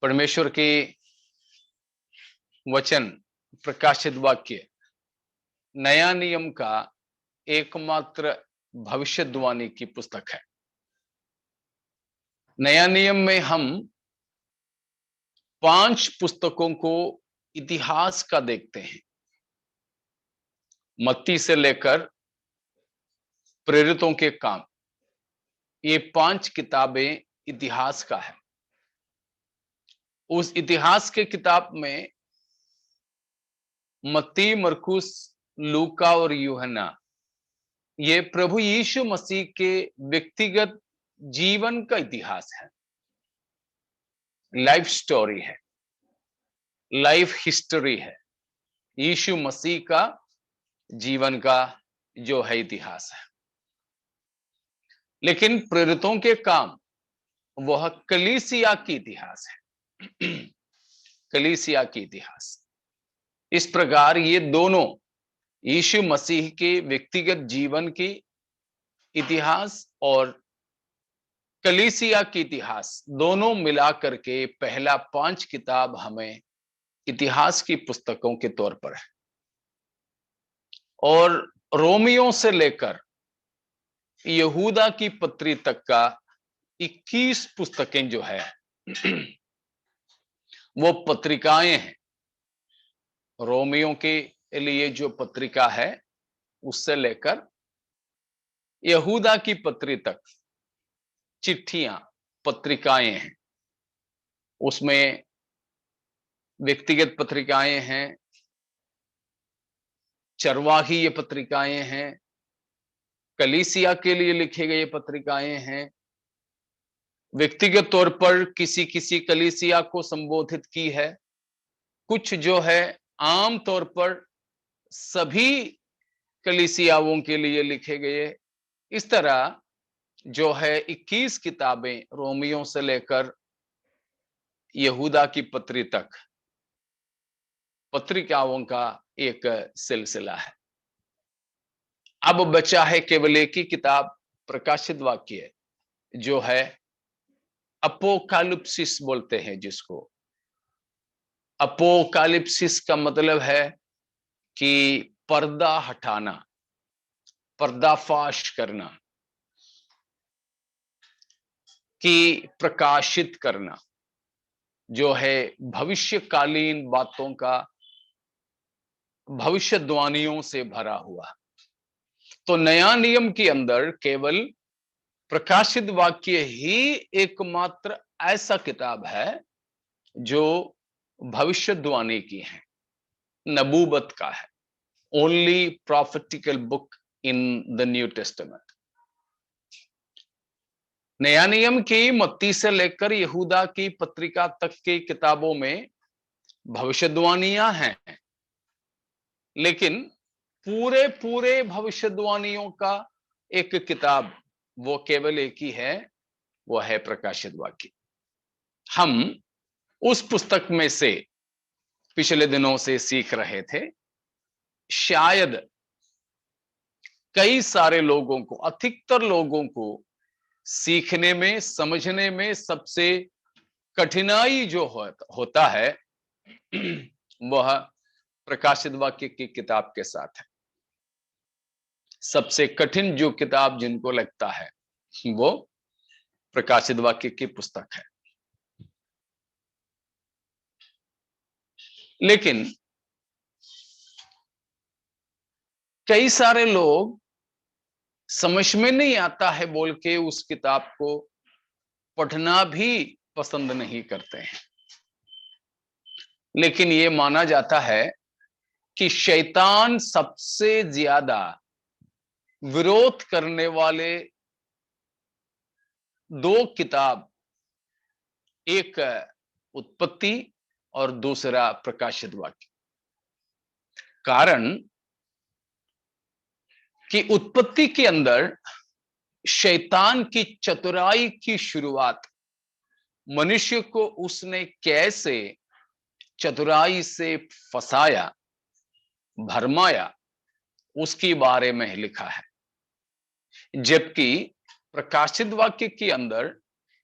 परमेश्वर की वचन प्रकाशित वाक्य नया नियम का एकमात्र भविष्यवाणी की पुस्तक है। नया नियम में हम 5 पुस्तकों को इतिहास का देखते हैं। मत्ती से लेकर प्रेरितों के काम, ये 5 किताबें इतिहास का है। उस इतिहास के किताब में मत्ती, मरकुस, लूका और यूहन्ना ये प्रभु यीशु मसीह के व्यक्तिगत जीवन का इतिहास है, लाइफ स्टोरी है, लाइफ हिस्ट्री है। यीशु मसीह का जीवन का जो है इतिहास है। लेकिन प्रेरितों के काम वह कलीसिया की इतिहास है। कलीसिया की इतिहास। इस प्रकार ये दोनों यीशु मसीह के व्यक्तिगत जीवन की इतिहास और कलीसिया की इतिहास दोनों मिलाकर के पहला 5 किताब हमें इतिहास की पुस्तकों के तौर पर है। और रोमियो से लेकर यहूदा की पत्री तक का 21 पुस्तकें जो है वो पत्रिकाएं हैं। रोमियो के लिए जो पत्रिका है उससे लेकर यहूदा की पत्री तक चिट्ठियां, पत्रिकाएं हैं। उसमें व्यक्तिगत पत्रिकाएं हैं, चरवाही ये पत्रिकाएं हैं, कलीसिया के लिए लिखे गए पत्रिकाएं हैं, व्यक्तिगत तौर पर किसी किसी कलीसिया को संबोधित की है, कुछ जो है आम तौर पर सभी कलीसियाओं के लिए लिखे गए। इस तरह जो है 21 किताबें रोमियो से लेकर यहूदा की पत्री तक पत्रिकाओं का एक सिलसिला है। अब बचा है केवल एक ही किताब, प्रकाशित वाक्य, जो है अपोकालिप्सिस बोलते हैं जिसको। अपोकालिप्सिस का मतलब है कि पर्दा हटाना, पर्दाफाश करना, कि प्रकाशित करना, जो है भविष्यकालीन बातों का, भविष्यवाणियों से भरा हुआ। तो नया नियम के अंदर केवल प्रकाशित वाक्य ही एकमात्र ऐसा किताब है जो भविष्यवाणी की है, नबूवत का है। Only prophetical book in the New Testament. नया नियम की मत्ती से लेकर यहूदा की पत्रिका तक की किताबों में भविष्यवाणियां हैं, लेकिन पूरे पूरे भविष्यवाणियों का एक किताब वो केवल एक ही है, वो है प्रकाशित वाक्य। हम उस पुस्तक में से पिछले दिनों से सीख रहे थे। शायद कई सारे लोगों को, अधिकतर लोगों को सीखने में, समझने में सबसे कठिनाई जो होता है वह प्रकाशित वाक्य की किताब के साथ है। सबसे कठिन जो किताब जिनको लगता है वो प्रकाशित वाक्य की पुस्तक है। लेकिन कई सारे लोग समझ में नहीं आता है बोल के उस किताब को पढ़ना भी पसंद नहीं करते हैं। लेकिन ये माना जाता है कि शैतान सबसे ज्यादा विरोध करने वाले 2 किताब, एक उत्पत्ति और दूसरा प्रकाशित वाक्य। कारण कि उत्पत्ति के अंदर शैतान की चतुराई की शुरुआत, मनुष्य को उसने कैसे चतुराई से फंसाया, भरमाया, उसके बारे में लिखा है। जबकि प्रकाशित वाक्य के अंदर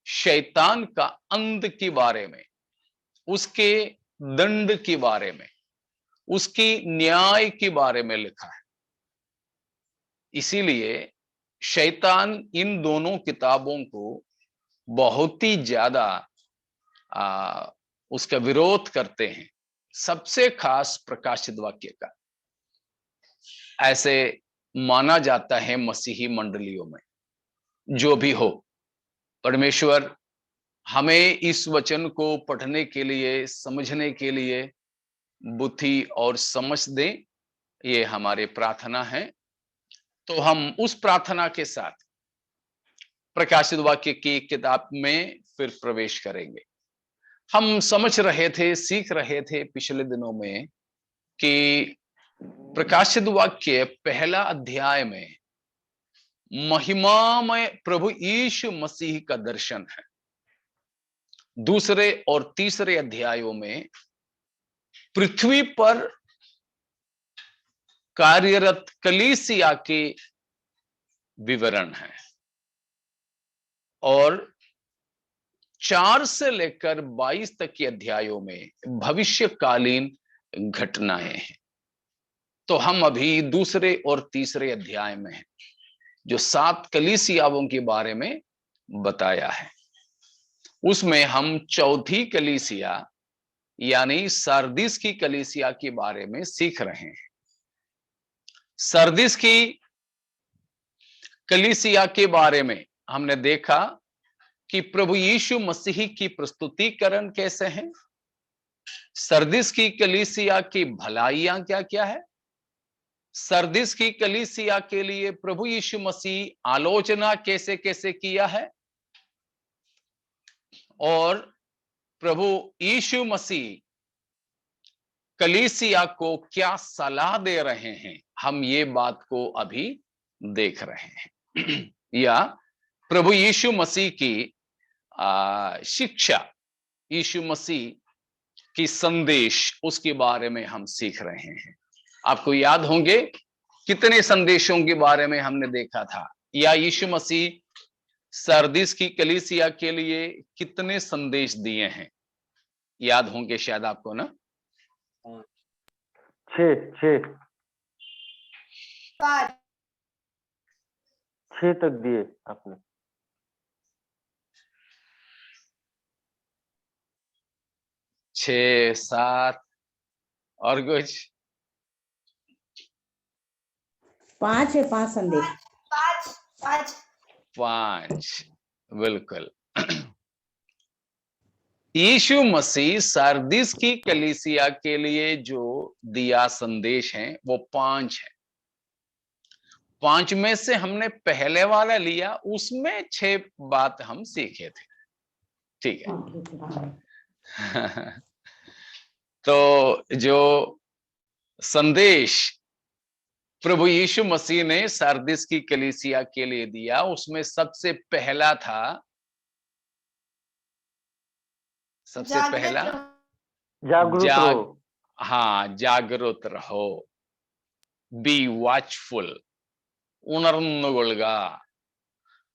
शैतान का अंत के बारे में, उसके दंड के बारे में, उसकी न्याय के बारे में लिखा है। इसीलिए शैतान इन दोनों किताबों को बहुत ही ज्यादा उसका विरोध करते हैं, सबसे खास प्रकाशित वाक्य का। ऐसे माना जाता है मसीही मंडलियों में। जो भी हो, परमेश्वर हमें इस वचन को पढ़ने के लिए, समझने के लिए बुद्धि और समझ दे, ये हमारे प्रार्थना है। तो हम उस प्रार्थना के साथ प्रकाशित वाक्य की किताब में फिर प्रवेश करेंगे। हम समझ रहे थे, सीख रहे थे पिछले दिनों में कि प्रकाशित वाक्य पहला अध्याय में महिमामय प्रभु यीशु मसीह का दर्शन है। दूसरे और तीसरे अध्यायों में पृथ्वी पर कार्यरत कलीसिया के विवरण है, और 4 से लेकर 22 तक के अध्यायों में भविष्यकालीन घटनाएं हैं। तो हम अभी दूसरे और तीसरे अध्याय में हैं, जो 7 कलीसियाओं के बारे में बताया है। उसमें हम चौथी कलीसिया यानी सरदीस की कलीसिया के बारे में सीख रहे हैं। सरदीस की कलीसिया के बारे में हमने देखा कि प्रभु यीशु मसीह की प्रस्तुतिकरण कैसे है, सरदीस की कलीसिया की भलाइयां क्या क्या है, सरदीस की कलीसिया के लिए प्रभु यीशु मसीह आलोचना कैसे कैसे किया है, और प्रभु यीशु मसीह कलीसिया को क्या सलाह दे रहे हैं, हम ये बात को अभी देख रहे हैं। या प्रभु यीशु मसीह की शिक्षा, यीशु मसीह की संदेश, उसके बारे में हम सीख रहे हैं। आपको याद होंगे कितने संदेशों के बारे में हमने देखा था, या यीशु मसीह सरदीस की कलीसिया के लिए कितने संदेश दिए हैं, याद होंगे शायद आपको ना? 6 तक दिए आपने। 6, 7 और कुछ? 5 है, 5 संदेश। 5, बिल्कुल। यीशु मसीह सरदीस की कलीसिया के लिए जो दिया संदेश है वो 5 है। 5 में से हमने पहले वाला लिया, उसमें 6 बात हम सीखे थे। ठीक है। तो जो संदेश प्रभु यीशु मसीह ने सरदीस की कलीसिया के लिए दिया, उसमें सबसे पहला था, सबसे पहला जागरूक रहो। हाँ, जागरूक रहो, बी वॉचफुल, उणर्नुगुल्गा।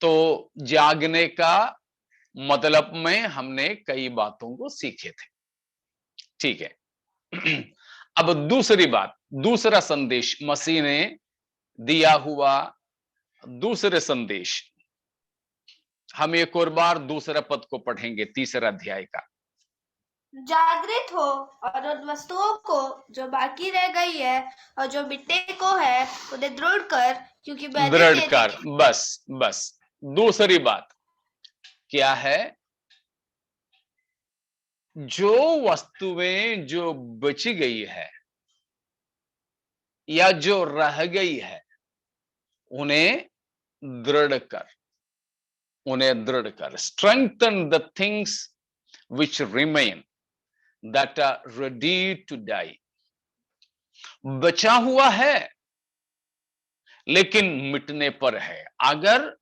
तो जागने का मतलब में हमने कई बातों को सीखे थे। ठीक है। अब दूसरी बात, दूसरा संदेश मसीह ने दिया हुआ दूसरे संदेश, हम एक और बार दूसरा पद को पढ़ेंगे, तीसरा अध्याय का। जागृत हो और उन वस्तुओं को जो बाकी रह गई है और जो मिटने को है उन्हें दृढ़ कर, क्योंकि दृढ़ कर। बस दूसरी बात क्या है, जो वस्तुएं जो बच गई है या जो रह गई है, उन्हें दृढ़ कर, उन्हें दृढ़ कर। Strengthen the things which remain that are ready to die. बचा हुआ है लेकिन मिटने पर है, अगर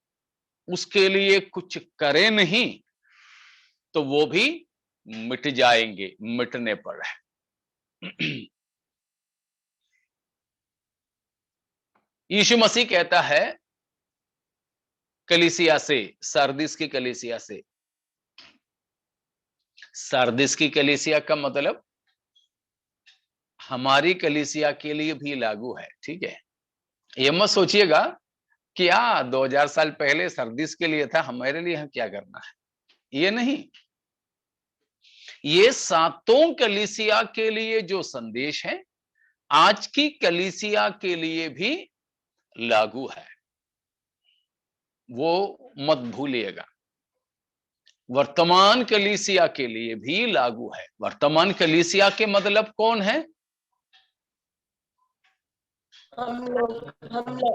उसके लिए कुछ करे नहीं तो वो भी मिट जाएंगे, मिटने पर है। यीशु मसीह कहता है कलीसिया से, सार्दिस की कलीसिया से। सार्दिस की कलीसिया का मतलब हमारी कलीसिया के लिए भी लागू है, ठीक है। ये मत सोचिएगा कि 2000 साल पहले सार्दिस के लिए था, हमारे लिए क्या करना है, ये नहीं। ये सातों कलीसिया के लिए जो संदेश है, आज की कलीसिया के लिए भी लागू है, वो मत भूलिएगा। वर्तमान कलीसिया के लिए भी लागू है। वर्तमान कलीसिया के मतलब कौन है?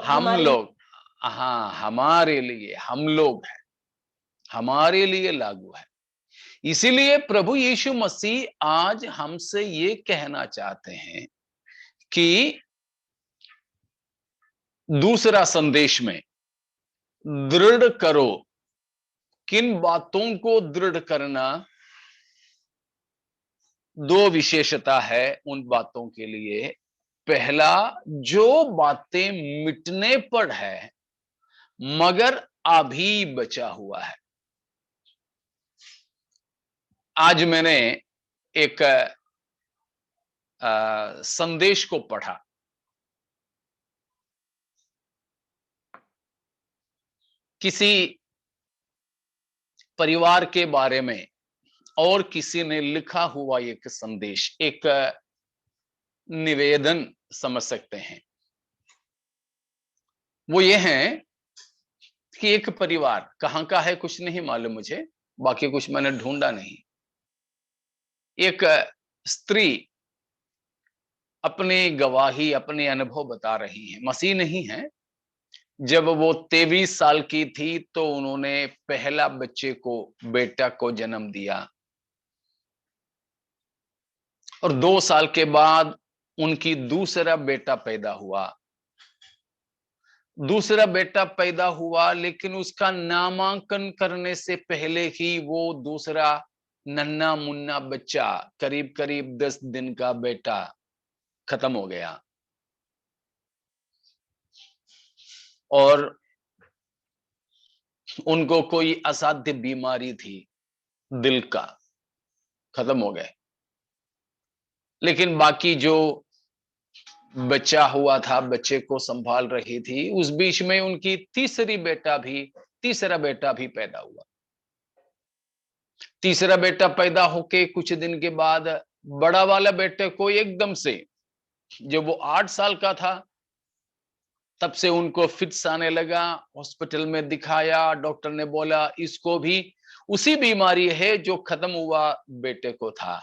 हम लोग। हाँ, हमारे लिए, हम लोग हैं, हमारे लिए लागू है। इसीलिए प्रभु यीशु मसीह आज हमसे ये कहना चाहते हैं कि दूसरा संदेश में दृढ़ करो। किन बातों को दृढ़ करना? दो विशेषता है उन बातों के लिए। पहला, जो बातें मिटने पर है मगर अभी बचा हुआ है। आज मैंने एक संदेश को पढ़ा। किसी परिवार के बारे में और किसी ने लिखा हुआ एक संदेश, एक निवेदन समझ सकते हैं। वो ये है कि एक परिवार, कहां का है कुछ नहीं मालूम मुझे, बाकी कुछ मैंने ढूंढा नहीं। एक स्त्री अपनी गवाही, अपने अनुभव बता रही है, मसीह नहीं है। जब वो 23 साल की थी तो उन्होंने पहला बच्चे को, बेटा को जन्म दिया, और 2 साल के बाद उनकी दूसरा बेटा पैदा हुआ। दूसरा बेटा पैदा हुआ, लेकिन उसका नामांकन करने से पहले ही वो दूसरा नन्ना मुन्ना बच्चा, करीब करीब 10 दिन का बेटा, खत्म हो गया। और उनको कोई असाध्य बीमारी थी, दिल का, खत्म हो गए। लेकिन बाकी जो बच्चा हुआ था, बच्चे को संभाल रही थी, उस बीच में उनकी तीसरा बेटा भी पैदा हुआ। तीसरा बेटा पैदा होके कुछ दिन के बाद बड़ा वाला बेटे को एकदम से, जब वो 8 साल का था, तब से उनको फिट्स आने लगा। हॉस्पिटल में दिखाया, डॉक्टर ने बोला इसको भी उसी बीमारी है जो खत्म हुआ बेटे को था।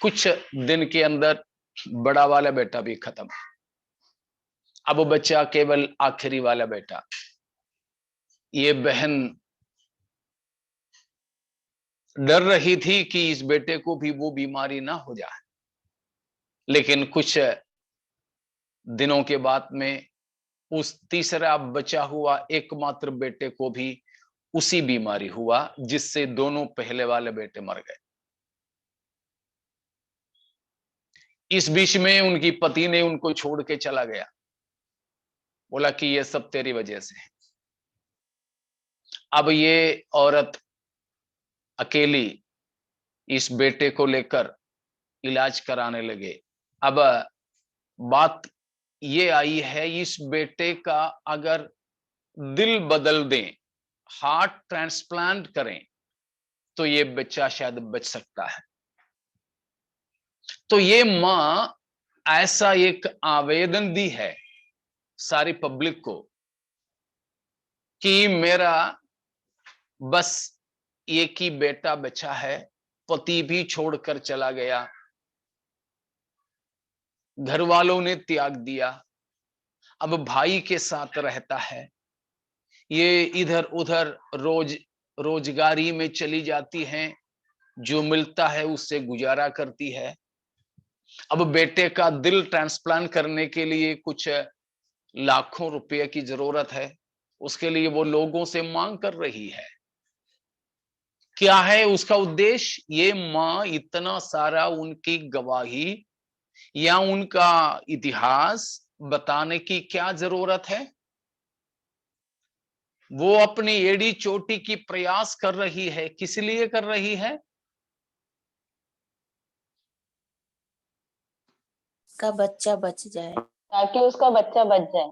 कुछ दिन के अंदर बड़ा वाला बेटा भी खत्म। अब वो बच्चा केवल आखिरी वाला बेटा। ये बहन डर रही थी कि इस बेटे को भी वो बीमारी ना हो जाए, लेकिन कुछ दिनों के बाद में उस तीसरा बचा हुआ एकमात्र बेटे को भी उसी बीमारी हुआ, जिससे दोनों पहले वाले बेटे मर गए। इस बीच में उनकी पति ने उनको छोड़ के चला गया, बोला कि ये सब तेरी वजह से है। अब ये औरत अकेली इस बेटे को लेकर इलाज कराने लगे। अब बात ये आई है, इस बेटे का अगर दिल बदल दें, हार्ट ट्रांसप्लांट करें, तो ये बच्चा शायद बच सकता है। तो ये मां ऐसा एक आवेदन दी है सारी पब्लिक को कि मेरा बस एक ही बेटा बचा है, पति भी छोड़कर चला गया, घर वालों ने त्याग दिया, अब भाई के साथ रहता है। ये इधर उधर रोजगारी में चली जाती हैं, जो मिलता है उससे गुजारा करती है। अब बेटे का दिल ट्रांसप्लांट करने के लिए कुछ लाखों रुपए की जरूरत है, उसके लिए वो लोगों से मांग कर रही है। क्या है उसका उद्देश्य? ये मां इतना सारा उनकी गवाही या उनका इतिहास बताने की क्या जरूरत है? वो अपनी एड़ी चोटी की प्रयास कर रही है, किस लिए कर रही है? का बच्चा बच जाए, ताकि उसका बच्चा बच जाए।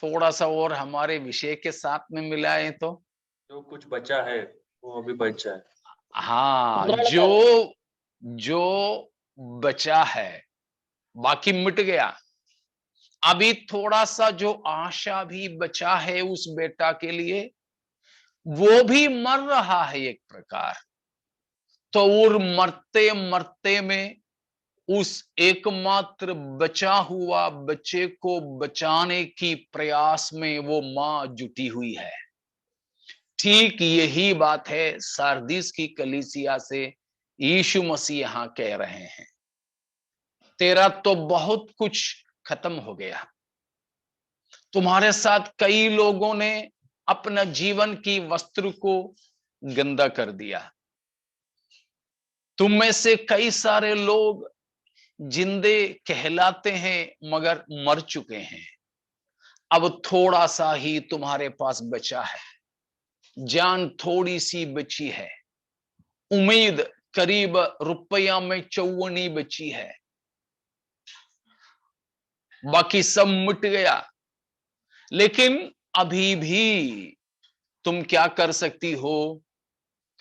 थोड़ा सा और हमारे विषय के साथ में मिलाएं तो। जो कुछ बचा है वो अभी बच जाए। हाँ, दृढ़ जो जो बचा है, बाकी मिट गया। अभी थोड़ा सा जो आशा भी बचा है उस बेटा के लिए, वो भी मर रहा है एक प्रकार। तो और मरते मरते में उस एकमात्र बचा हुआ बच्चे को बचाने की प्रयास में वो मां जुटी हुई है। ठीक यही बात है सारदीस की कलीसिया से यीशु मसीह यहां कह रहे हैं, तेरा तो बहुत कुछ खत्म हो गया। तुम्हारे साथ कई लोगों ने अपना जीवन की वस्त्र को गंदा कर दिया। तुम में से कई सारे लोग जिंदे कहलाते हैं मगर मर चुके हैं। अब थोड़ा सा ही तुम्हारे पास बचा है, जान थोड़ी सी बची है, उम्मीद करीब रुपया में चौवनी बची है, बाकी सब मिट गया। लेकिन अभी भी तुम क्या कर सकती हो?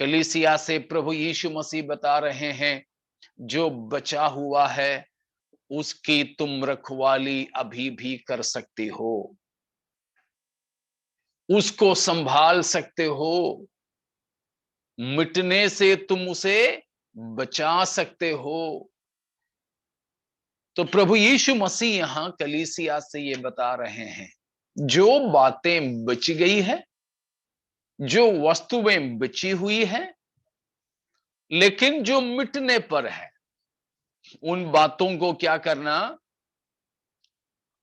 कलीसिया से प्रभु यीशु मसीह बता रहे हैं, जो बचा हुआ है उसकी तुम रखवाली अभी भी कर सकती हो, उसको संभाल सकते हो, मिटने से तुम उसे बचा सकते हो। तो प्रभु यीशु मसीह यहां कलीसिया से ये बता रहे हैं, जो बातें बच गई है, जो वस्तुएं बची हुई है, लेकिन जो मिटने पर है, उन बातों को क्या करना?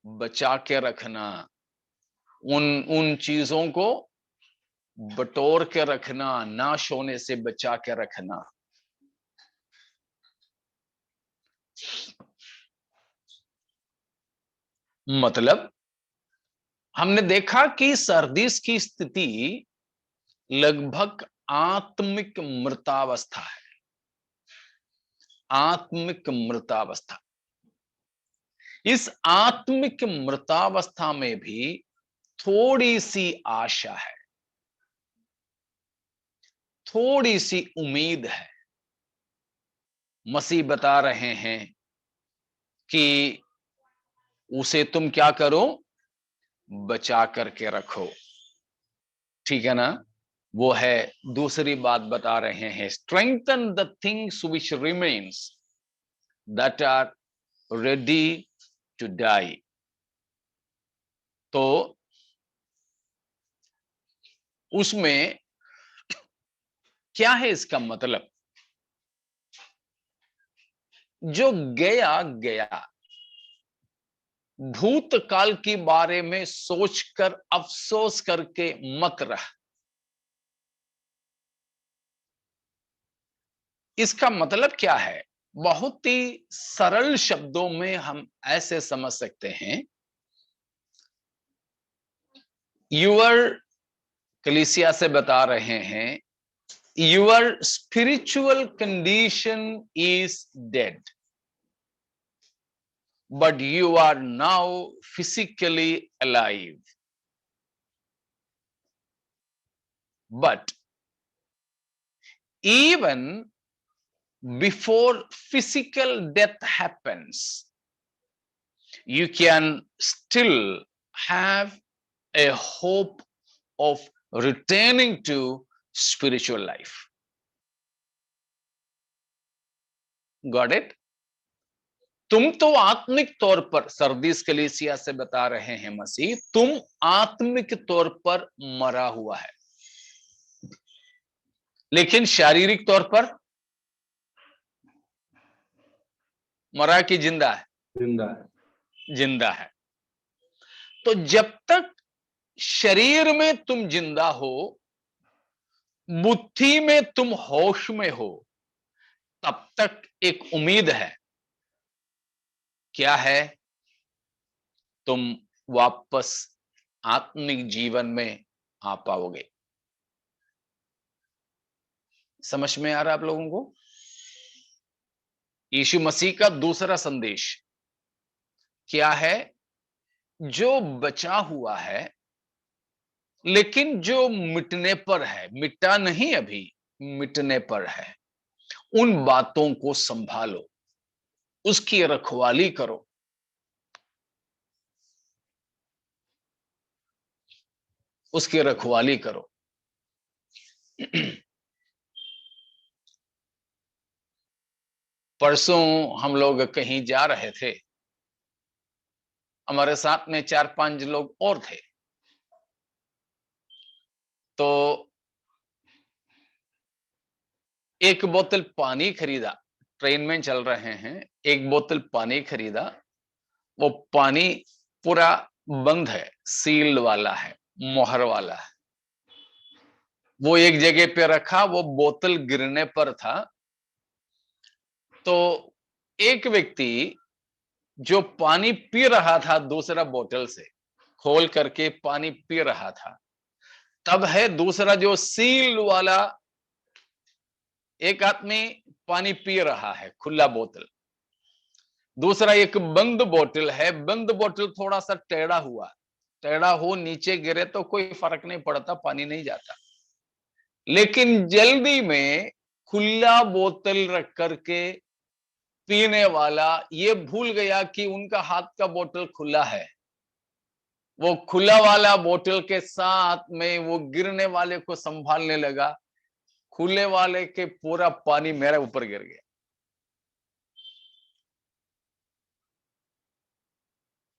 बचा के रखना, उन उन चीजों को बटोर के रखना, नाश होने से बचा के रखना। मतलब हमने देखा कि सरदीस की स्थिति लगभग आत्मिक मृतावस्था है, आत्मिक मृतावस्था। इस आत्मिक मृतावस्था में भी थोड़ी सी आशा है, थोड़ी सी उम्मीद है। मसीह बता रहे हैं कि उसे तुम क्या करो? बचा करके रखो। ठीक है ना? वो है दूसरी बात बता रहे हैं, strengthen the things which remains that are ready to die. तो उसमें क्या है इसका मतलब? जो गया गया, भूतकाल के बारे में सोचकर अफसोस करके मत रह। इसका मतलब क्या है? बहुत ही सरल शब्दों में हम ऐसे समझ सकते हैं, यूर कलीसिया से बता रहे हैं, your spiritual condition is dead, but you are now physically alive. But even before physical death happens, you can still have a hope of returning to spiritual life. Got it? तुम तो आत्मिक तौर पर, सरदीस कलीसिया से बता रहे हैं मसीह, तुम आत्मिक तौर पर मरा हुआ है, लेकिन शारीरिक तौर पर मरा कि जिंदा है? जिंदा है। जिंदा है। तो जब तक शरीर में तुम जिंदा हो, बुद्धि में तुम होश में हो, तब तक एक उम्मीद है। क्या है? तुम वापस आत्मिक जीवन में आ पाओगे। समझ में आ रहा है आप लोगों को? यीशु मसीह का दूसरा संदेश क्या है? जो बचा हुआ है लेकिन जो मिटने पर है, मिटा नहीं अभी, मिटने पर है, उन बातों को संभालो, उसकी रखवाली करो। उसकी रखवाली करो। परसों हम लोग कहीं जा रहे थे, हमारे साथ में 4-5 लोग और थे। तो एक बोतल पानी खरीदा, ट्रेन में चल रहे हैं, एक बोतल पानी खरीदा। वो पानी पूरा बंद है, सील वाला है, मोहर वाला है। वो एक जगह पे रखा, वो बोतल गिरने पर था। तो एक व्यक्ति जो पानी पी रहा था दूसरा बोतल से खोल करके पानी पी रहा था, तब है दूसरा जो सील वाला एक आदमी पानी पी रहा है, खुला बोतल। दूसरा एक बंद बोतल है, बंद बोतल थोड़ा सा टेढ़ा हुआ, टेढ़ा हो नीचे गिरे तो कोई फर्क नहीं पड़ता, पानी नहीं जाता। लेकिन जल्दी में खुला बोतल रख करके पीने वाला ये भूल गया कि उनका हाथ का बोतल खुला है। वो खुला वाला बोतल के साथ में वो गिरने वाले को संभालने लगा, खुले वाले के पूरा पानी मेरे ऊपर गिर गया।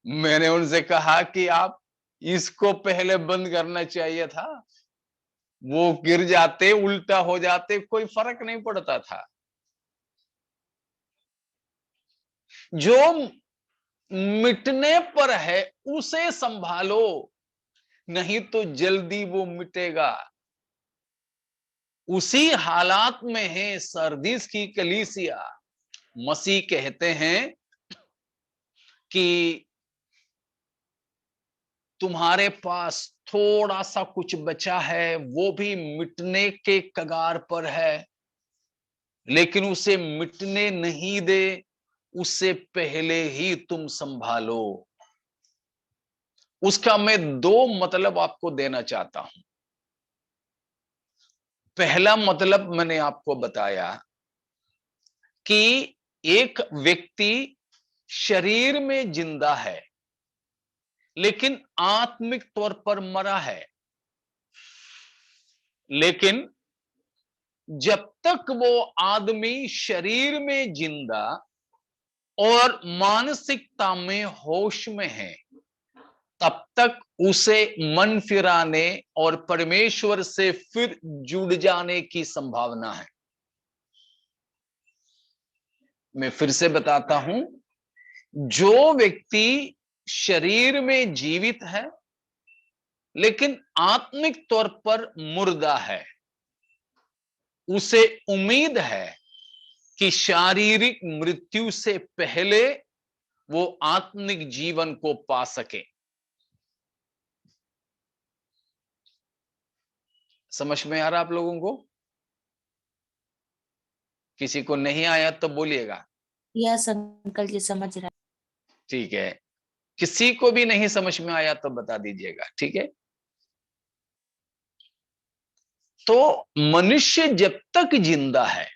मैंने उनसे कहा कि आप इसको पहले बंद करना चाहिए था, वो गिर जाते, उल्टा हो जाते, कोई फर्क नहीं पड़ता था। जो मिटने पर है उसे संभालो, नहीं तो जल्दी वो मिटेगा। उसी हालात में है सरदीस की कलीसिया। मसीह कहते हैं कि तुम्हारे पास थोड़ा सा कुछ बचा है, वो भी मिटने के कगार पर है, लेकिन उसे मिटने नहीं दे, उससे पहले ही तुम संभालो। उसका मैं 2 मतलब आपको देना चाहता हूं। पहला मतलब मैंने आपको बताया कि एक व्यक्ति शरीर में जिंदा है लेकिन आत्मिक तौर पर मरा है। लेकिन जब तक वो आदमी शरीर में जिंदा और मानसिकता में होश में है, तब तक उसे मन फिराने और परमेश्वर से फिर जुड़ जाने की संभावना है। मैं फिर से बताता हूं, जो व्यक्ति शरीर में जीवित है लेकिन आत्मिक तौर पर मुर्दा है, उसे उम्मीद है कि शारीरिक मृत्यु से पहले वो आत्मिक जीवन को पा सके। समझ में आ रहा आप लोगों को? किसी को नहीं आया तो बोलिएगा। यस अंकल जी समझ रहा। ठीक है, किसी को भी नहीं समझ में आया तो बता दीजिएगा, ठीक है? तो मनुष्य जब तक जिंदा है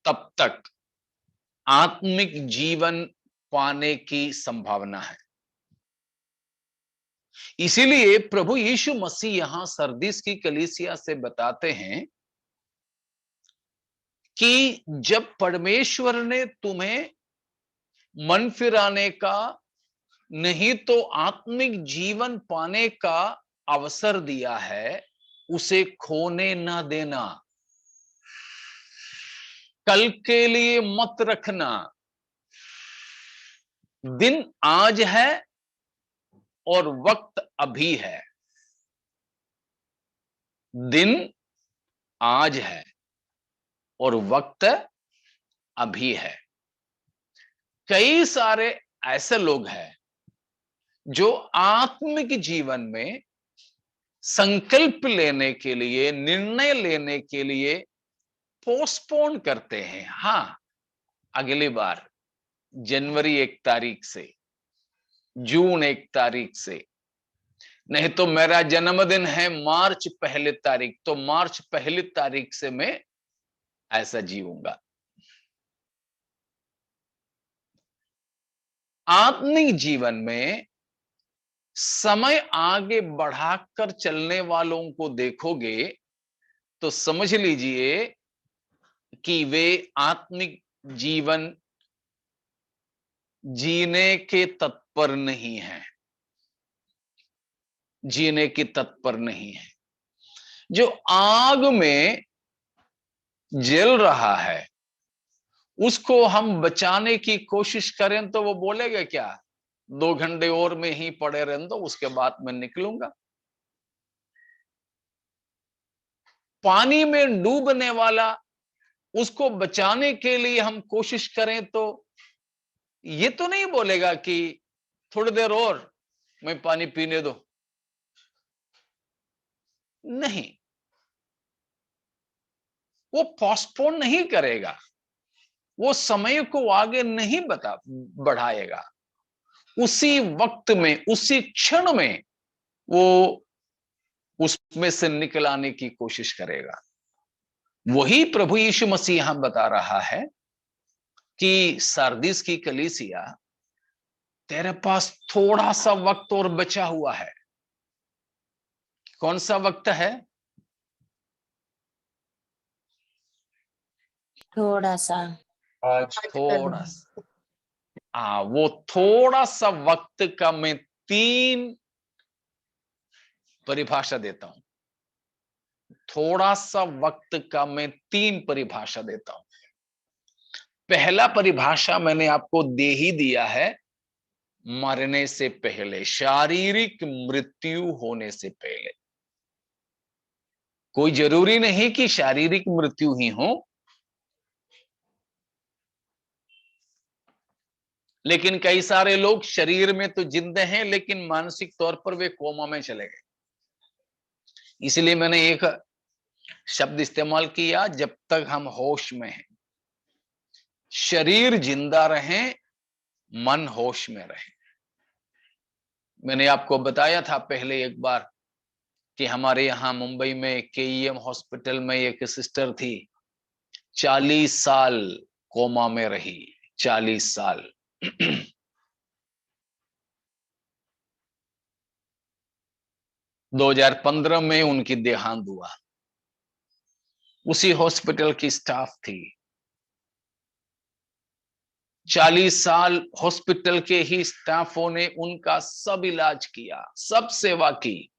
तब तक आत्मिक जीवन पाने की संभावना है। इसीलिए प्रभु यीशु मसीह यहां सरदीस की कलीसिया से बताते हैं कि जब परमेश्वर ने तुम्हें मन फिराने का नहीं तो आत्मिक जीवन पाने का अवसर दिया है, उसे खोने ना देना, कल के लिए मत रखना। दिन आज है और वक्त अभी है। दिन आज है और वक्त अभी है। कई सारे ऐसे लोग हैं जो आत्मिक जीवन में संकल्प लेने के लिए, निर्णय लेने के लिए पोस्टपोन करते हैं। हाँ, अगली बार जनवरी 1 तारीख से, जून 1 तारीख से, नहीं तो मेरा जन्मदिन है मार्च 1 तारीख, तो मार्च 1 तारीख से मैं ऐसा जीऊंगा। आत्मिक जीवन में समय आगे बढ़ाकर चलने वालों को देखोगे तो समझ लीजिए कि वे आत्मिक जीवन जीने के तत्पर नहीं है, जीने की तत्पर नहीं है। जो आग में जल रहा है उसको हम बचाने की कोशिश करें तो वो बोलेगा क्या, 2 घंटे और में ही पड़े रहने दो, उसके बाद मैं निकलूंगा। पानी में डूबने वाला, उसको बचाने के लिए हम कोशिश करें तो ये तो नहीं बोलेगा कि थोड़ी देर और मैं पानी पीने दो, नहीं, वो पोस्टपोन नहीं करेगा, वो समय को आगे नहीं बढ़ाएगा। उसी वक्त में, उसी क्षण में वो उसमें से निकल आने की कोशिश करेगा। वही प्रभु यीशु मसीह यहां बता रहा है कि सार्दिस की कलीसिया, तेरे पास थोड़ा सा वक्त और बचा हुआ है। कौन सा वक्त है? थोड़ा सा। आज थोड़ा सा। वो थोड़ा सा वक्त का मैं 3 परिभाषा देता हूं। थोड़ा सा वक्त का मैं 3 परिभाषा देता हूं। पहला परिभाषा मैंने आपको दे ही दिया है, मरने से पहले, शारीरिक मृत्यु होने से पहले। कोई जरूरी नहीं कि शारीरिक मृत्यु ही हो, लेकिन कई सारे लोग शरीर में तो जिंदे हैं लेकिन मानसिक तौर पर वे कोमा में चले गए। इसलिए मैंने एक शब्द इस्तेमाल किया, जब तक हम होश में हैं। शरीर जिंदा रहे, मन होश में रहे। मैंने आपको बताया था पहले एक बार कि हमारे यहां मुंबई में केईएम हॉस्पिटल में एक सिस्टर थी, 40 साल कोमा में रही, 40 साल। 2015 में उनकी देहांत हुआ। उसी हॉस्पिटल की स्टाफ थी। 40 साल हॉस्पिटल के ही स्टाफों ने उनका सब इलाज किया, सब सेवा की,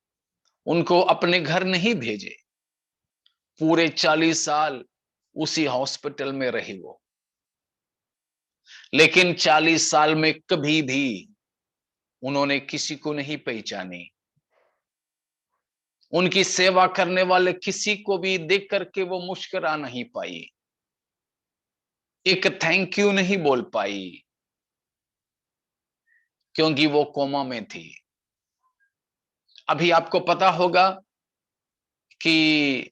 उनको अपने घर नहीं भेजे। पूरे 40 साल उसी हॉस्पिटल में रही वो। लेकिन 40 साल में कभी भी उन्होंने किसी को नहीं पहचानी। उनकी सेवा करने वाले किसी को भी देख करके वो मुस्कुरा नहीं पाई, एक थैंक यू नहीं बोल पाई, क्योंकि वो कोमा में थी। अभी आपको पता होगा कि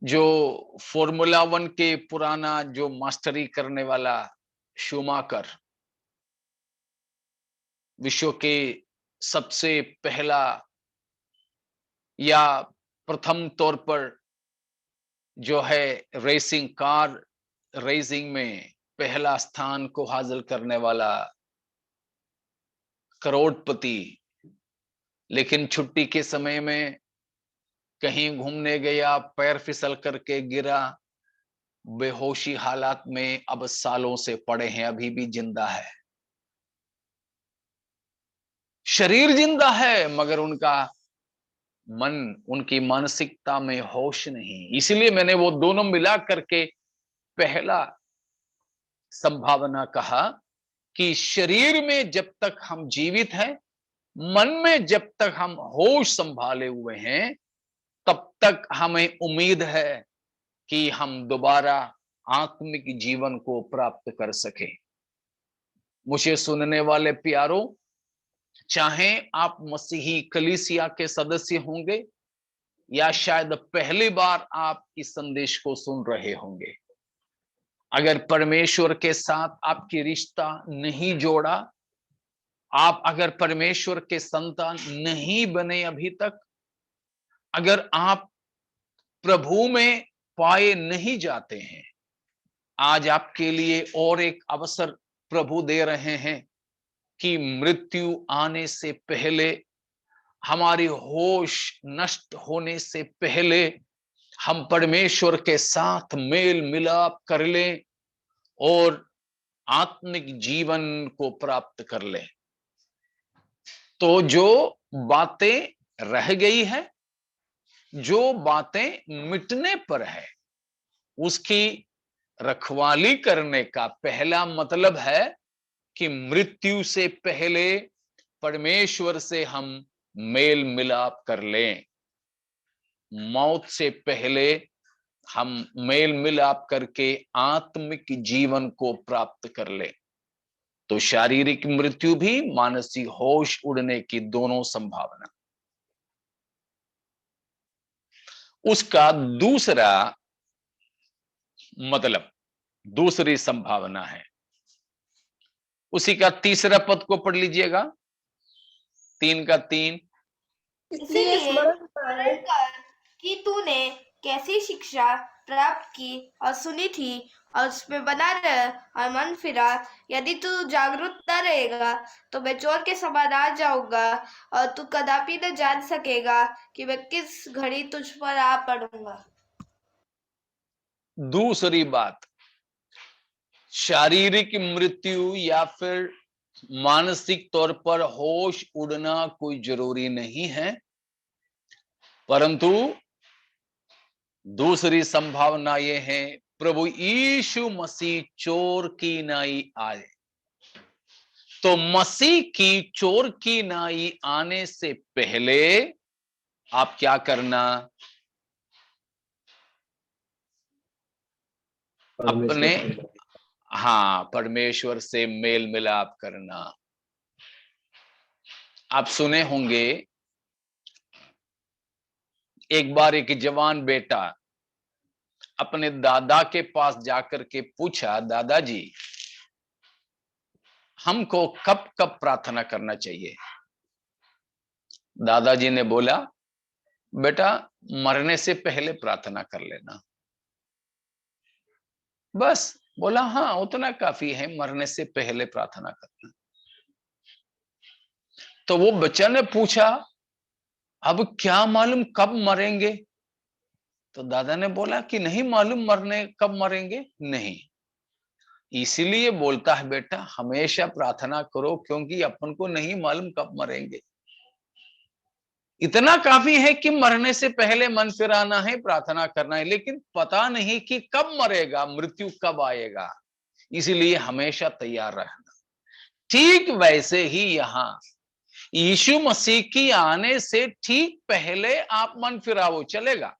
जो फॉर्मूला 1 के पुराना जो मास्टरी करने वाला शूमाकर, विश्व के सबसे पहला या प्रथम तौर पर जो है रेसिंग कार रेसिंग में पहला स्थान को हासिल करने वाला करोड़पति, लेकिन छुट्टी के समय में कहीं घूमने गया, पैर फिसल करके गिरा, बेहोशी हालात में अब सालों से पड़े हैं, अभी भी जिंदा है। शरीर जिंदा है मगर उनका मन, उनकी मानसिकता में होश नहीं। इसलिए मैंने वो दोनों मिला करके पहला संभावना कहा कि शरीर में जब तक हम जीवित हैं, मन में जब तक हम होश संभाले हुए हैं, तब तक हमें उम्मीद है कि हम दोबारा आत्मिक जीवन को प्राप्त कर सकें। मुझे सुनने वाले प्यारों, चाहे आप मसीही कलीसिया के सदस्य होंगे या शायद पहली बार आप इस संदेश को सुन रहे होंगे, अगर परमेश्वर के साथ आपकी रिश्ता नहीं जोड़ा, आप अगर परमेश्वर के संतान नहीं बने अभी तक, अगर आप प्रभु में पाए नहीं जाते हैं, आज आपके लिए और एक अवसर प्रभु दे रहे हैं कि मृत्यु आने से पहले, हमारी होश नष्ट होने से पहले हम परमेश्वर के साथ मेल मिलाप कर लें और आत्मिक जीवन को प्राप्त कर लें। तो जो बातें रह गई है, जो बातें मिटने पर है, उसकी रखवाली करने का पहला मतलब है कि मृत्यु से पहले परमेश्वर से हम मेल मिलाप कर लें। मौत से पहले हम मेल मिलाप करके आत्मिक जीवन को प्राप्त कर लें। तो शारीरिक मृत्यु भी, मानसिक होश उड़ने की दोनों संभावना। उसका दूसरा मतलब, दूसरी संभावना है, उसी का तीसरा पद को पढ़ लीजिएगा, 3 का 3। इसलिए स्मरण कर कि तूने कैसी शिक्षा प्राप्त की और सुनी थी, और उसमें बना रह और मन फिरा। यदि तू जागरूक न रहेगा तो मैं चोर के समान आ जाऊंगा और तू कदापि न जान सकेगा कि मैं किस घड़ी तुझ पर आ पड़ूंगा। दूसरी बात, शारीरिक मृत्यु या फिर मानसिक तौर पर होश उड़ना कोई जरूरी नहीं है, परंतु दूसरी संभावना यह है, प्रभु यीशु मसीह चोर की नाई आए। तो मसीह की चोर की नाई आने से पहले आप क्या करना? अपने परमेश्वर से मेल मिलाप करना। आप सुने होंगे, एक बार एक जवान बेटा अपने दादा के पास जाकर के पूछा, दादाजी हमको कब कब प्रार्थना करना चाहिए? दादाजी ने बोला, बेटा मरने से पहले प्रार्थना कर लेना। बस बोला, हाँ उतना काफी है, मरने से पहले प्रार्थना करना। तो वो बच्चा ने पूछा, अब क्या मालूम कब मरेंगे? तो दादा ने बोला कि नहीं मालूम मरने कब मरेंगे, नहीं। इसीलिए बोलता है बेटा हमेशा प्रार्थना करो, क्योंकि अपन को नहीं मालूम कब मरेंगे। इतना काफी है कि मरने से पहले मन फिराना है, प्रार्थना करना है, लेकिन पता नहीं कि कब मरेगा, मृत्यु कब आएगा, इसीलिए हमेशा तैयार रहना। ठीक वैसे ही यहां यीशु मसीह की आने से ठीक पहले आप मन फिराओ, चलेगा,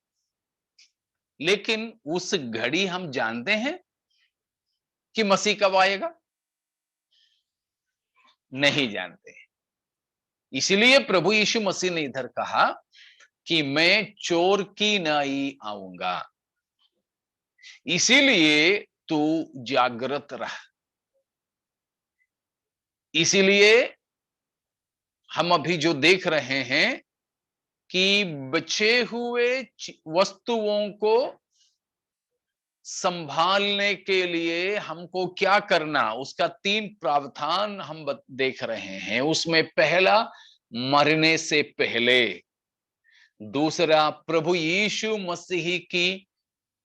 लेकिन उस घड़ी हम जानते हैं कि मसीह कब आएगा? नहीं जानते। इसलिए प्रभु यीशु मसीह ने इधर कहा कि मैं चोर की नाई आऊंगा, इसीलिए तू जागृत रह। इसीलिए हम अभी जो देख रहे हैं कि बचे हुए वस्तुओं को संभालने के लिए हमको क्या करना, उसका 3 प्रावधान हम देख रहे हैं। उसमें पहला, मरने से पहले। दूसरा, प्रभु यीशु मसीह की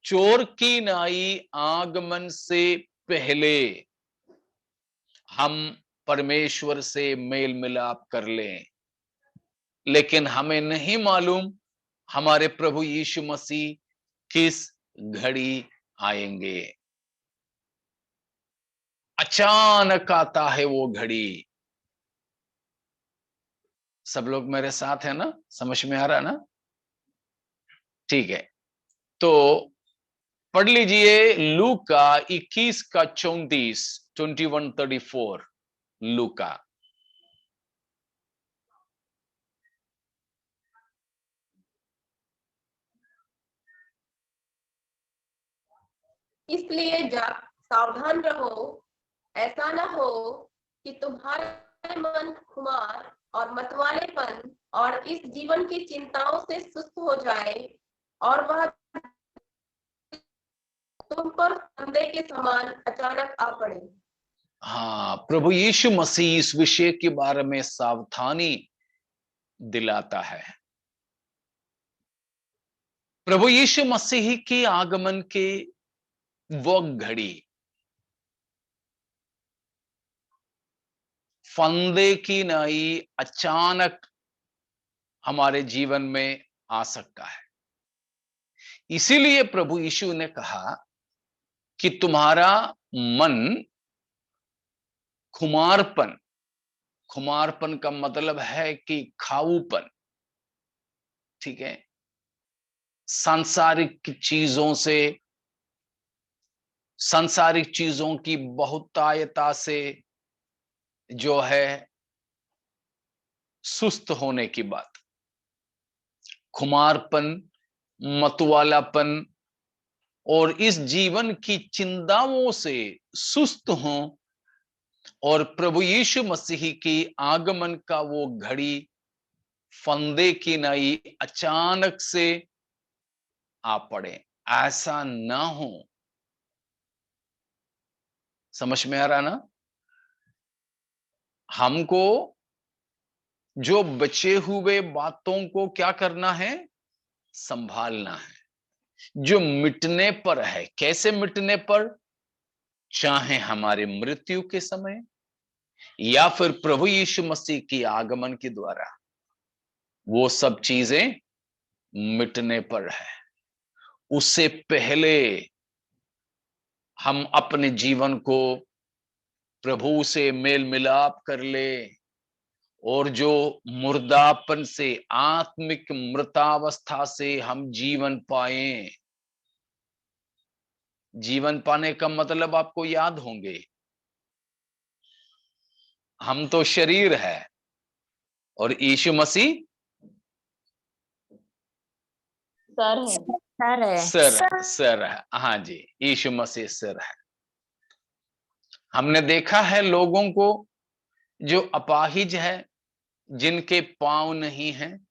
चोर की नाई आगमन से पहले हम परमेश्वर से मेल मिलाप कर लें। लेकिन हमें नहीं मालूम हमारे प्रभु यीशु मसीह किस घड़ी आएंगे। अचानक आता है वो घड़ी। सब लोग मेरे साथ है ना? समझ में आ रहा ना? ठीक है, तो पढ़ लीजिए लूका 21 का 34, 21:34। लूका। इसलिए सावधान रहो, ऐसा न हो कि तुम्हारे मन खुमार और मतवालेपन और इस जीवन की चिंताओं से सुस्त हो जाए और वह तुम पर फंदे के समान अचानक आ पड़े। हाँ, प्रभु यीशु मसीह इस विषय के बारे में सावधानी दिलाता है। प्रभु यीशु मसीह के आगमन के वो घड़ी फंदे की नाई अचानक हमारे जीवन में आ सकता है। इसीलिए प्रभु यीशु ने कहा कि तुम्हारा मन खुमारपन, खुमारपन का मतलब है कि खाऊपन, ठीक है, सांसारिक चीजों से, सांसारिक चीजों की बहुतायता से जो है सुस्त होने की बात, खुमारपन, मतवालापन और इस जीवन की चिंताओं से सुस्त हों और प्रभु यीशु मसीह की आगमन का वो घड़ी फंदे की नाई अचानक से आ पड़े, ऐसा ना हो। समझ में आ रहा ना? हमको जो बचे हुए बातों को क्या करना है? संभालना है। जो मिटने पर है, कैसे मिटने पर? चाहे हमारे मृत्यु के समय या फिर प्रभु यीशु मसीह की आगमन के द्वारा, वो सब चीजें मिटने पर है। उससे पहले हम अपने जीवन को प्रभु से मेल मिलाप कर ले और जो मुर्दापन से, आत्मिक मृतावस्था से हम जीवन पाए। जीवन पाने का मतलब आपको याद होंगे, हम तो शरीर है और यीशु मसीह सर है। सर है। हाँ जी, यीशु मसीह सिर है। हमने देखा है लोगों को जो अपाहिज है, जिनके पांव नहीं हैं,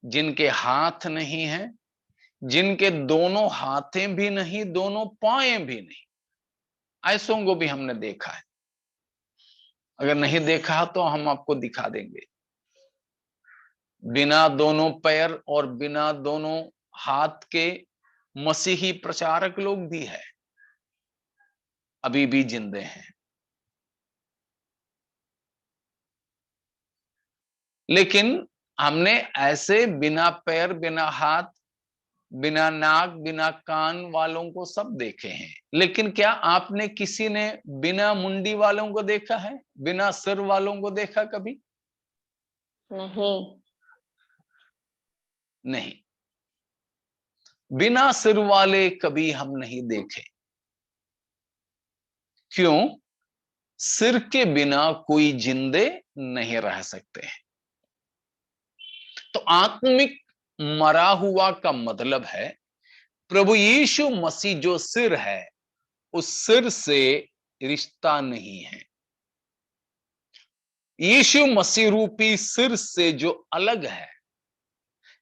जिनके हाथ नहीं हैं, जिनके दोनों हाथें भी नहीं, दोनों पाएं भी नहीं, ऐसों को भी हमने देखा है। अगर नहीं देखा तो हम आपको दिखा देंगे। बिना दोनों पैर और बिना दोनों हाथ के मसीही प्रचारक लोग भी है, अभी भी जिंदे हैं। लेकिन हमने ऐसे बिना पैर, बिना हाथ, बिना नाक, बिना कान वालों को सब देखे हैं। लेकिन क्या आपने किसी ने बिना मुंडी वालों को देखा है? बिना सिर वालों को देखा कभी? नहीं, बिना सिर वाले कभी हम नहीं देखे। क्यों? सिर के बिना कोई जिंदे नहीं रह सकते हैं। तो आत्मिक मरा हुआ का मतलब है प्रभु यीशु मसीह जो सिर है, उस सिर से रिश्ता नहीं है। यीशु मसीह रूपी सिर से जो अलग है,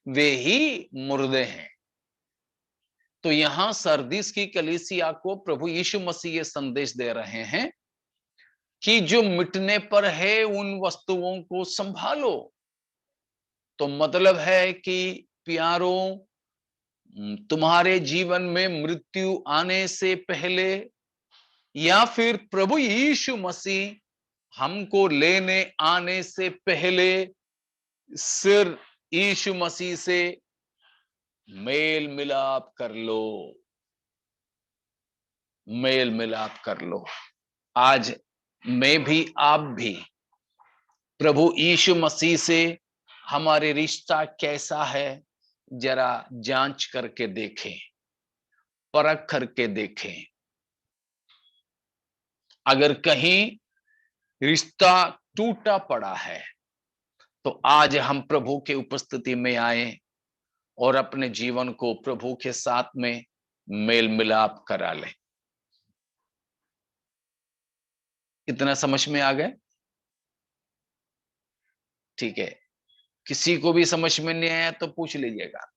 वे ही मुर्दे हैं। तो यहां सरदीस की कलीसिया को प्रभु यीशु मसीह ये संदेश दे रहे हैं कि जो मिटने पर है उन वस्तुओं को संभालो। तो मतलब है कि प्यारों, तुम्हारे जीवन में मृत्यु आने से पहले या फिर प्रभु यीशु मसीह हमको लेने आने से पहले सिर यीशु मसीह से मेल मिलाप कर लो, मेल मिलाप कर लो। आज मैं भी, आप भी प्रभु यीशु मसीह से हमारे रिश्ता कैसा है जरा जांच करके देखें, परख करके देखें। अगर कहीं रिश्ता टूटा पड़ा है। तो आज हम प्रभु के उपस्थिति में आए और अपने जीवन को प्रभु के साथ में मेल मिलाप करा ले। इतना समझ में आ गए? ठीक है, किसी को भी समझ में नहीं आया तो पूछ लीजिएगा।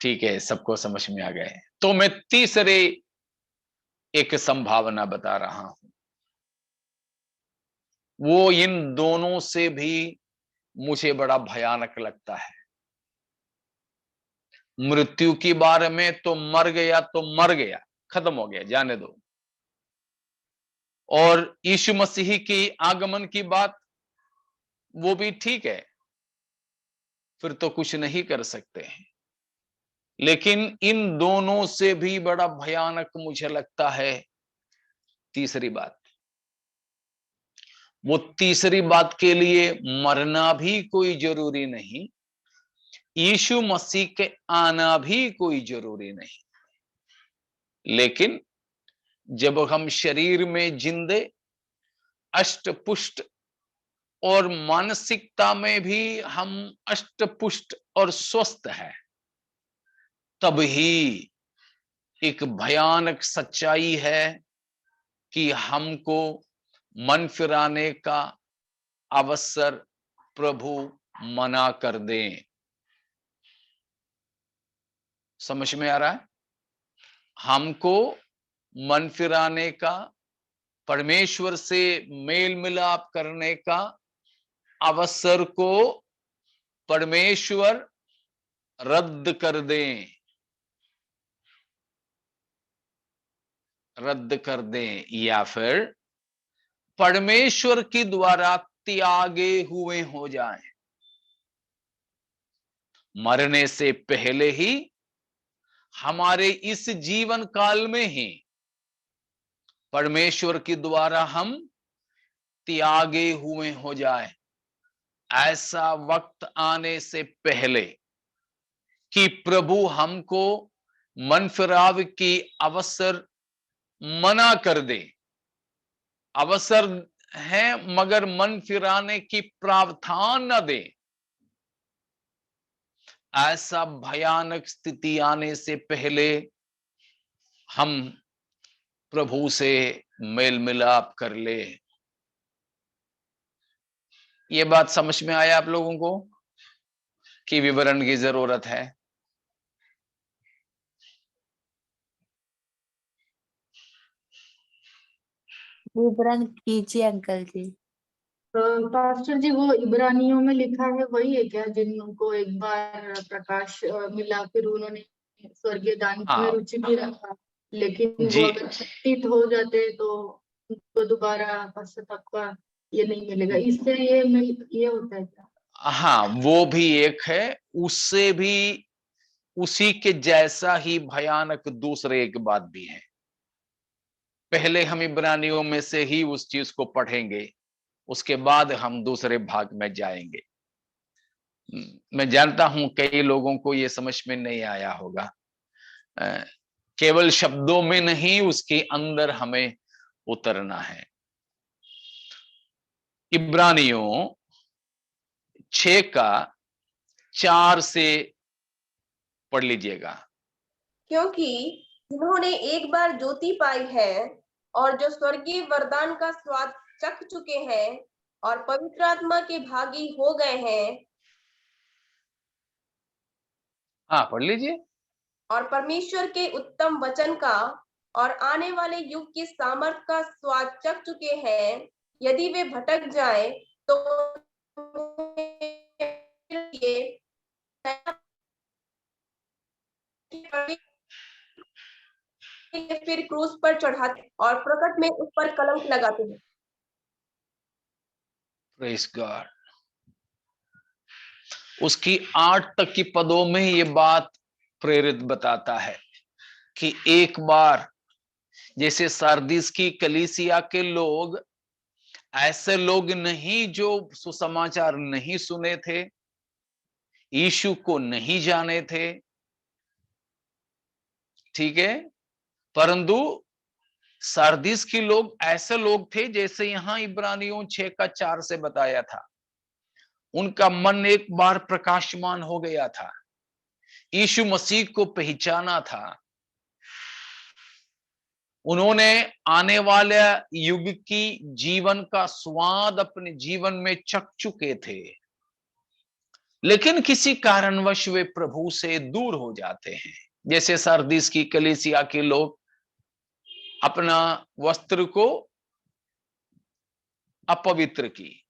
ठीक है, सबको समझ में आ गए। तो मैं तीसरे एक संभावना बता रहा हूं, वो इन दोनों से भी मुझे बड़ा भयानक लगता है। मृत्यु के बारे में तो मर गया, खत्म हो गया, जाने दो। और यीशु मसीह की आगमन की बात, वो भी ठीक है, फिर तो कुछ नहीं कर सकते हैं। लेकिन इन दोनों से भी बड़ा भयानक मुझे लगता है तीसरी बात। वो तीसरी बात के लिए मरना भी कोई जरूरी नहीं, यीशु मसीह के आना भी कोई जरूरी नहीं। लेकिन जब हम शरीर में जिंदे, अष्टपुष्ट और मानसिकता में भी हम अष्टपुष्ट और स्वस्थ हैं, तब ही एक भयानक सच्चाई है कि हमको मन फिराने का अवसर प्रभु मना कर दें। समझ में आ रहा है? हमको मन फिराने का, परमेश्वर से मेल मिलाप करने का अवसर को परमेश्वर रद्द कर दें, या फिर परमेश्वर के द्वारा त्यागे हुए हो जाएं। मरने से पहले ही, हमारे इस जीवन काल में ही परमेश्वर के द्वारा हम त्यागे हुए हो जाए। ऐसा वक्त आने से पहले कि प्रभु हमको मन फिराव की अवसर मना कर दे। अवसर है मगर मन फिराने की प्रावधान न दे। ऐसा भयानक स्थिति आने से पहले हम प्रभु से मेल मिलाप कर ले। ये बात समझ में आया आप लोगों को कि विवरण की जरूरत है? विवरण कीजिए अंकल जी। पास्टर जी, वो इब्रानियों में लिखा है वही है क्या, जिनको एक बार प्रकाश मिला, फिर उन्होंने स्वर्गीय दान में रुचि भी रखा, लेकिन वो अगर पतित हो जाते तो उनको दोबारा पश्चाताप का ये नहीं मिलेगा, इससे ये होता है क्या? हाँ, वो भी एक है। उससे भी उसी के जैसा ही भयानक दूसरे एक बात भी है। पहले हम इब्रानियों में से ही उस चीज को पढ़ेंगे, उसके बाद हम दूसरे भाग में जाएंगे। मैं जानता हूं कई लोगों को ये समझ में नहीं आया होगा। केवल शब्दों में नहीं, उसके अंदर हमें उतरना है। इब्रानियों 6:4 से पढ़ लीजिएगा। क्योंकि जिन्होंने एक बार ज्योति पाई है और जो स्वर्गीय वरदान का स्वाद चख चुके हैं और पवित्र आत्मा के भागी हो गए हैं, हाँ, पढ़ लीजिए। और परमेश्वर के उत्तम वचन का और आने वाले युग की सामर्थ का स्वाद चख चुके हैं, यदि वे भटक जाएं तो फिर क्रूस पर चढ़ाते और प्रकट में उस पर कलंक लगाते हैं। Praise God. उसकी 8 तक की पदों में ये बात प्रेरित बताता है कि एक बार जैसे सार्दिस की कलीसिया के लोग, ऐसे लोग नहीं जो सुसमाचार नहीं सुने थे, यीशु को नहीं जाने थे, ठीक है, परंतु सारदीस के लोग ऐसे लोग थे जैसे यहां इब्रानियों 6:4 से बताया था, उनका मन एक बार प्रकाशमान हो गया था, यीशु मसीह को पहचाना था, उन्होंने आने वाले युग की जीवन का स्वाद अपने जीवन में चख चुके थे, लेकिन किसी कारणवश वे प्रभु से दूर हो जाते हैं। जैसे सारदीस की कलीसिया के लोग अपना वस्त्र को अपवित्र की,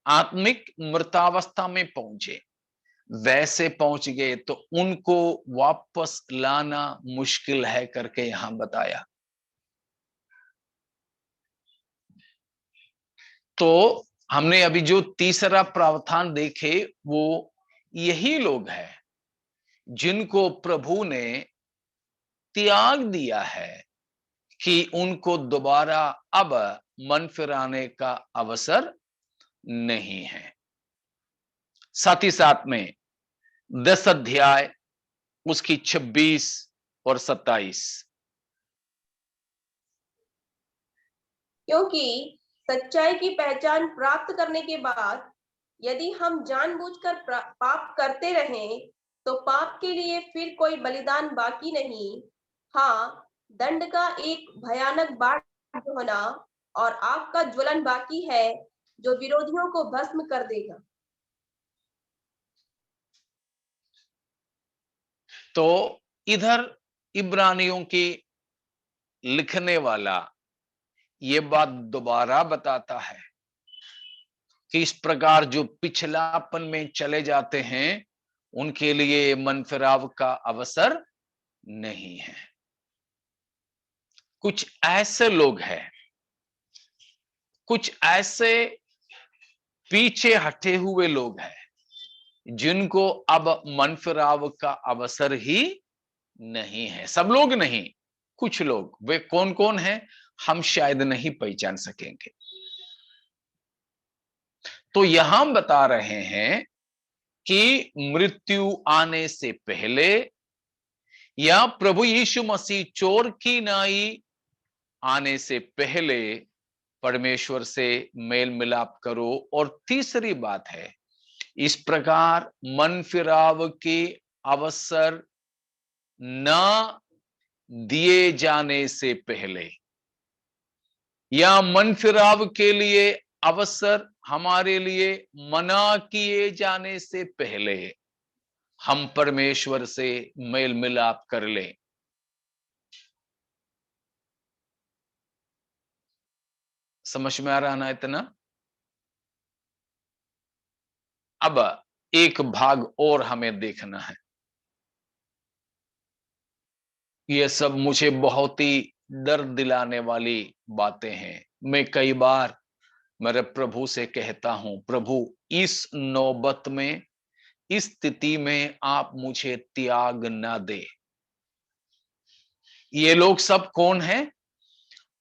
आत्मिक मृतावस्था में पहुंचे, वैसे पहुंच गए तो उनको वापस लाना मुश्किल है करके यहां बताया। तो हमने अभी जो तीसरा प्रावधान देखे वो यही लोग हैं जिनको प्रभु ने त्याग दिया है कि उनको दोबारा अब मन फिराने का अवसर नहीं है। साथ ही साथ में 10 अध्याय उसकी 26 और 27, क्योंकि सच्चाई की पहचान प्राप्त करने के बाद यदि हम जानबूझकर पाप करते रहें तो पाप के लिए फिर कोई बलिदान बाकी नहीं, हाँ दंड का एक भयानक बाढ़ होना और आग का ज्वलन बाकी है जो विरोधियों को भस्म कर देगा। तो इधर इब्रानियों की लिखने वाला ये बात दोबारा बताता है कि इस प्रकार जो पिछलापन में चले जाते हैं उनके लिए मन फिराव का अवसर नहीं है। कुछ ऐसे लोग हैं, कुछ ऐसे पीछे हटे हुए लोग हैं जिनको अब मन फिराव का अवसर ही नहीं है। सब लोग नहीं, कुछ लोग। वे कौन कौन हैं हम शायद नहीं पहचान सकेंगे। तो यहां बता रहे हैं कि मृत्यु आने से पहले या प्रभु यीशु मसीह चोर की नाई आने से पहले परमेश्वर से मेल मिलाप करो। और तीसरी बात है, इस प्रकार मन फिराव के अवसर न दिए जाने से पहले या मन फिराव के लिए अवसर हमारे लिए मना किए जाने से पहले हम परमेश्वर से मेल मिलाप कर लें। समझ में आ रहा ना इतना? अब एक भाग और हमें देखना है। ये सब मुझे बहुत ही डर दिलाने वाली बातें हैं। मैं कई बार मेरे प्रभु से कहता हूं, प्रभु इस नौबत में, इस स्थिति में आप मुझे त्याग ना दे। ये लोग सब कौन हैं?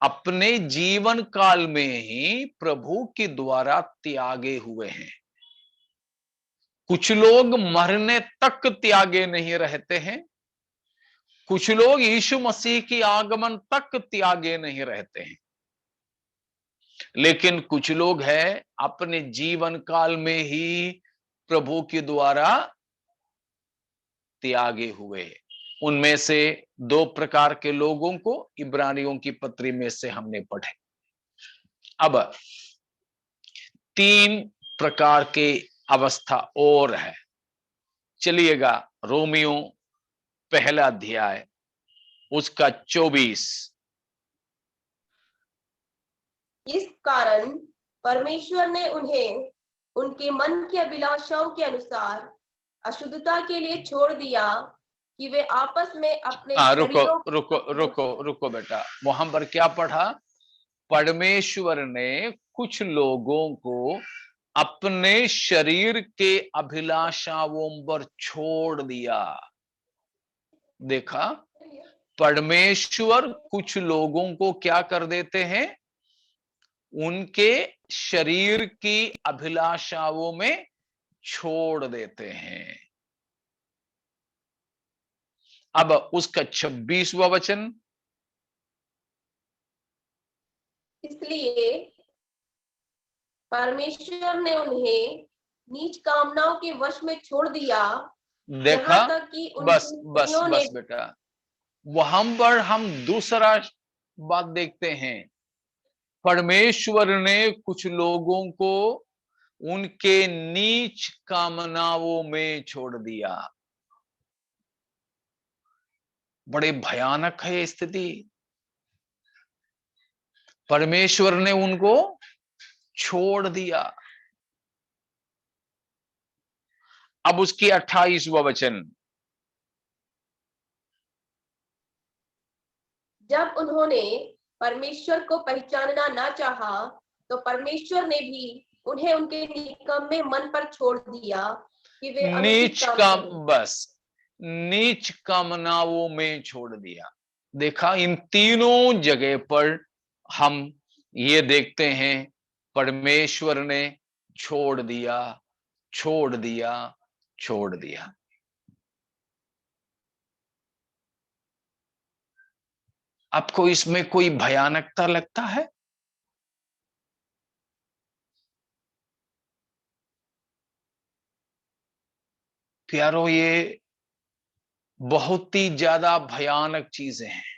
अपने जीवन काल में ही प्रभु के द्वारा त्यागे हुए हैं। कुछ लोग मरने तक त्यागे नहीं रहते हैं, कुछ लोग यीशु मसीह की आगमन तक त्यागे नहीं रहते हैं, लेकिन कुछ लोग हैं अपने जीवन काल में ही प्रभु के द्वारा त्यागे हुए। उनमें से 2 प्रकार के लोगों को इब्रानियों की पत्री में से हमने पढ़े। अब 3 प्रकार के अवस्था और है। चलिएगा रोमियो पहला अध्याय उसका 24। इस कारण परमेश्वर ने उन्हें उनके मन की अभिलाषाओं के अनुसार अशुद्धता के लिए छोड़ दिया कि वे आपस में अपने रुको बेटा, वहां पर क्या पढ़ा? परमेश्वर ने कुछ लोगों को अपने शरीर के अभिलाषाओं पर छोड़ दिया। देखा, परमेश्वर कुछ लोगों को क्या कर देते हैं? उनके शरीर की अभिलाषाओं में छोड़ देते हैं। अब उसका 26वां वचन, इसलिए परमेश्वर ने उन्हें नीच कामनाओं के वश में छोड़ दिया, देखा, यहाँ तक कि बस उनकी बस स्त्रियों ने बस बेटा, वहां पर हम दूसरा बात देखते हैं। परमेश्वर ने कुछ लोगों को उनके नीच कामनाओं में छोड़ दिया। बड़े भयानक है ये स्थिति। परमेश्वर ने उनको छोड़ दिया। अब उसकी 28वां वचन, जब उन्होंने परमेश्वर को पहचानना ना चाहा, तो परमेश्वर ने भी उन्हें उनके निकम्मे मन पर छोड़ दिया कि वे अनुचित नीच काम काम, करें। बस नीच कामनाओं में छोड़ दिया। देखा, इन तीनों जगह पर हम ये देखते हैं, परमेश्वर ने छोड़ दिया, छोड़ दिया, छोड़ दिया। आपको इसमें कोई भयानकता लगता है? प्यारो, ये बहुत ही ज्यादा भयानक चीजें हैं।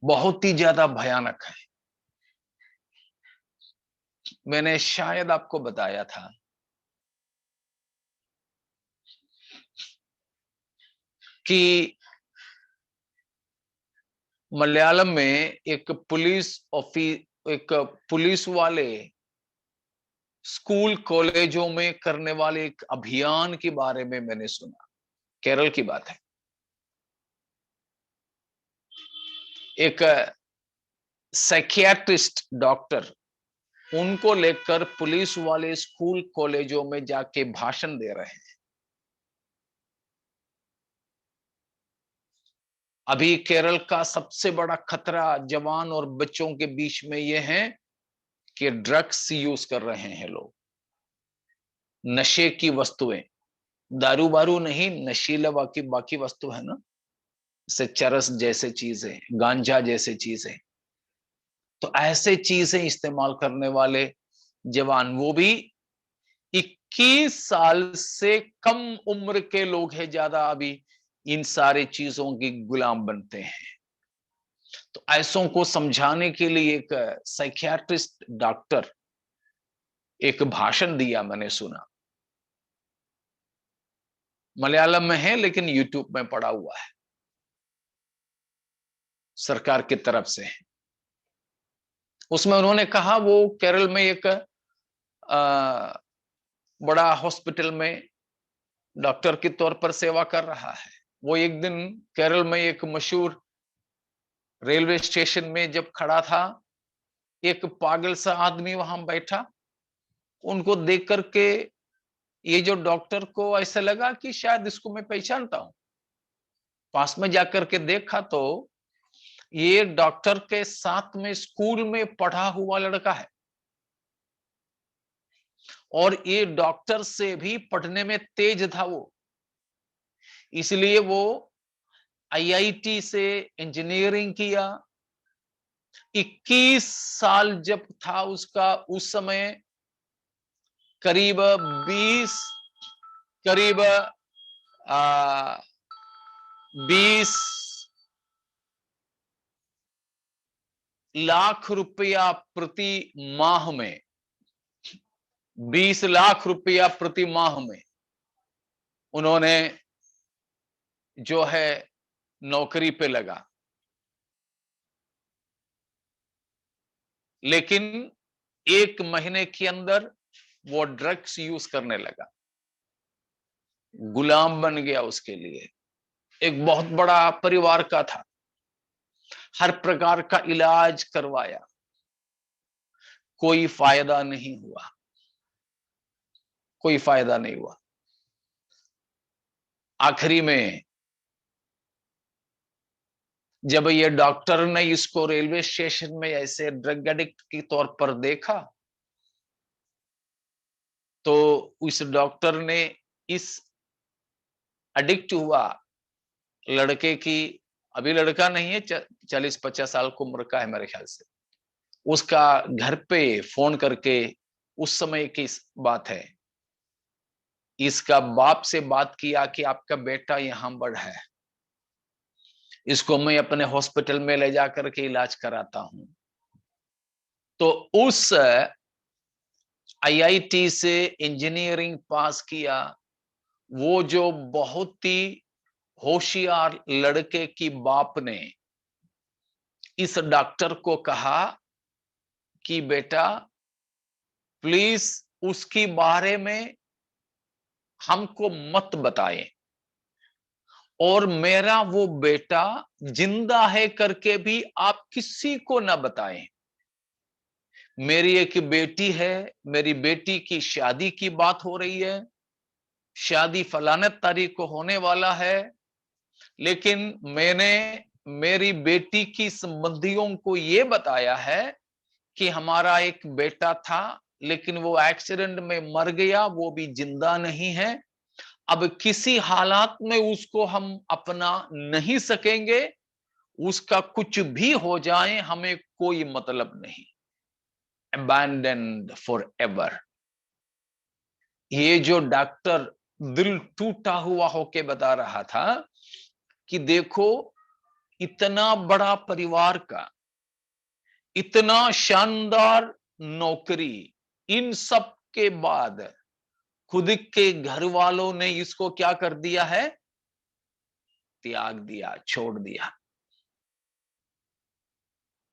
बहुत ही ज्यादा भयानक है। मैंने शायद आपको बताया था कि मलयालम में एक पुलिस वाले स्कूल कॉलेजों में करने वाले एक अभियान के बारे में मैंने सुना। केरल की बात है। एक साइकियाट्रिस्ट डॉक्टर उनको लेकर पुलिस वाले स्कूल कॉलेजों में जाके भाषण दे रहे हैं। अभी केरल का सबसे बड़ा खतरा जवान और बच्चों के बीच में यह है कि ड्रग्स यूज कर रहे हैं लोग, नशे की वस्तुएं, दारू बारू नहीं, नशीला बाकी वस्तु है ना, जैसे चरस जैसे चीजें, गांजा जैसे चीजें। तो ऐसे चीजें इस्तेमाल करने वाले जवान, वो भी 21 साल से कम उम्र के लोग हैं, ज्यादा अभी इन सारे चीजों की गुलाम बनते हैं। तो ऐसों को समझाने के लिए एक साइकियाट्रिस्ट डॉक्टर एक भाषण दिया, मैंने सुना। मलयालम में है लेकिन यूट्यूब में पड़ा हुआ है, सरकार की तरफ से है। उसमें उन्होंने कहा वो केरल में एक बड़ा हॉस्पिटल में डॉक्टर के तौर पर सेवा कर रहा है। वो एक दिन केरल में एक मशहूर रेलवे स्टेशन में जब खड़ा था, एक पागल सा आदमी वहां बैठा। उनको देख करके ये जो डॉक्टर को ऐसा लगा कि शायद इसको मैं पहचानता हूं। पास में जाकर के देखा तो ये डॉक्टर के साथ में स्कूल में पढ़ा हुआ लड़का है, और ये डॉक्टर से भी पढ़ने में तेज था वो। इसलिए वो आईआईटी से इंजीनियरिंग किया। 21 साल जब था उसका, उस समय करीब 20 लाख रुपया प्रति माह में, 20 लाख रुपया प्रति माह में उन्होंने जो है नौकरी पे लगा। लेकिन 1 महीने के अंदर वो ड्रग्स यूज करने लगा, गुलाम बन गया उसके लिए। एक बहुत बड़ा परिवार का था, हर प्रकार का इलाज करवाया, कोई फायदा नहीं हुआ, कोई फायदा नहीं हुआ। आखिरी में जब ये डॉक्टर ने इसको रेलवे स्टेशन में ऐसे ड्रग एडिक्ट के तौर पर देखा, तो उस डॉक्टर ने इस एडिक्ट हुआ लड़के की, अभी लड़का नहीं है, 40-50 साल की उम्र का है मेरे ख्याल से, उसका घर पे फोन करके, उस समय की बात है, इसका बाप से बात किया कि आपका बेटा यहां बढ़ है, इसको मैं अपने हॉस्पिटल में ले जाकर के इलाज कराता हूं। तो उस आईआईटी से इंजीनियरिंग पास किया वो जो बहुत ही होशियार लड़के की बाप ने इस डॉक्टर को कहा कि बेटा प्लीज उसके बारे में हमको मत बताएं, और मेरा वो बेटा जिंदा है करके भी आप किसी को ना बताएं। मेरी एक बेटी है, मेरी बेटी की शादी की बात हो रही है, शादी फलाने तारीख को होने वाला है, लेकिन मैंने मेरी बेटी की संबंधियों को ये बताया है कि हमारा एक बेटा था लेकिन वो एक्सीडेंट में मर गया, वो भी जिंदा नहीं है, अब किसी हालात में उसको हम अपना नहीं सकेंगे, उसका कुछ भी हो जाए हमें कोई मतलब नहीं, abandoned forever। ये जो डॉक्टर दिल टूटा हुआ होके बता रहा था कि देखो इतना बड़ा परिवार का, इतना शानदार नौकरी, इन सब के बाद खुद के घर वालों ने इसको क्या कर दिया है, त्याग दिया, छोड़ दिया।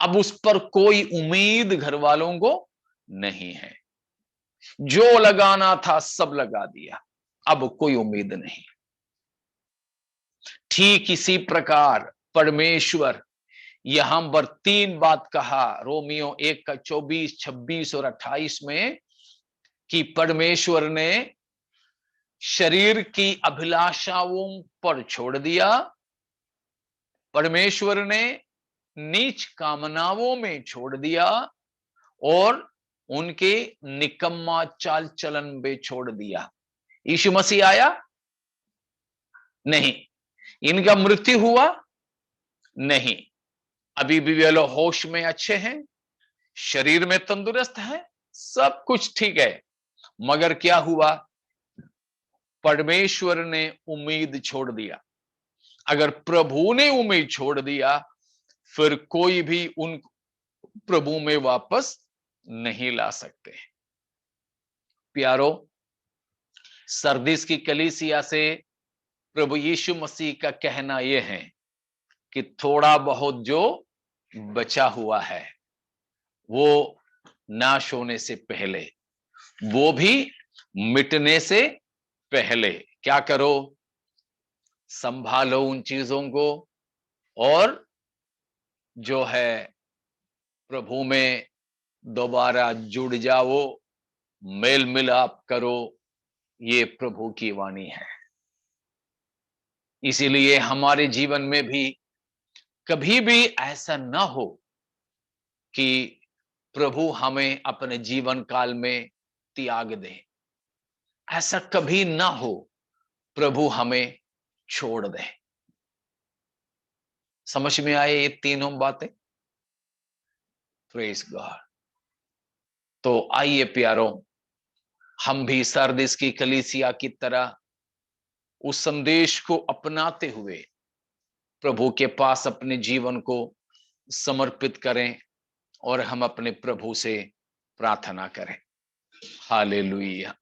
अब उस पर कोई उम्मीद घर वालों को नहीं है, जो लगाना था सब लगा दिया, अब कोई उम्मीद नहीं। ठीक इसी प्रकार परमेश्वर यहां पर 3 बात कहा, रोमियो 1 का 24, 26 और 28 में, कि परमेश्वर ने शरीर की अभिलाषाओं पर छोड़ दिया, परमेश्वर ने नीच कामनाओं में छोड़ दिया, और उनके निकम्मा चाल चलन में छोड़ दिया। यीशु मसीह आया नहीं, इनका मृत्यु हुआ नहीं, अभी भी वे लोग होश में अच्छे हैं, शरीर में तंदुरुस्त है, सब कुछ ठीक है, मगर क्या हुआ, परमेश्वर ने उम्मीद छोड़ दिया। अगर प्रभु ने उम्मीद छोड़ दिया फिर कोई भी उन प्रभु में वापस नहीं ला सकते। प्यारो, सरदीस की कलीसिया से प्रभु यीशु मसीह का कहना यह है कि थोड़ा बहुत जो बचा हुआ है वो नाश होने से पहले, वो भी मिटने से पहले क्या करो, संभालो उन चीजों को, और जो है प्रभु में दोबारा जुड़ जाओ, मेल मिलाप करो, ये प्रभु की वाणी है। इसीलिए हमारे जीवन में भी कभी भी ऐसा ना हो कि प्रभु हमें अपने जीवन काल में त्याग दे, ऐसा कभी ना हो, प्रभु हमें छोड़ दे। समझ में आए ये तीनों बातें? Praise God. तो आइए प्यारों, हम भी सरदीस की कलीसिया की तरह उस संदेश को अपनाते हुए प्रभु के पास अपने जीवन को समर्पित करें और हम अपने प्रभु से प्रार्थना करें। हालेलुया।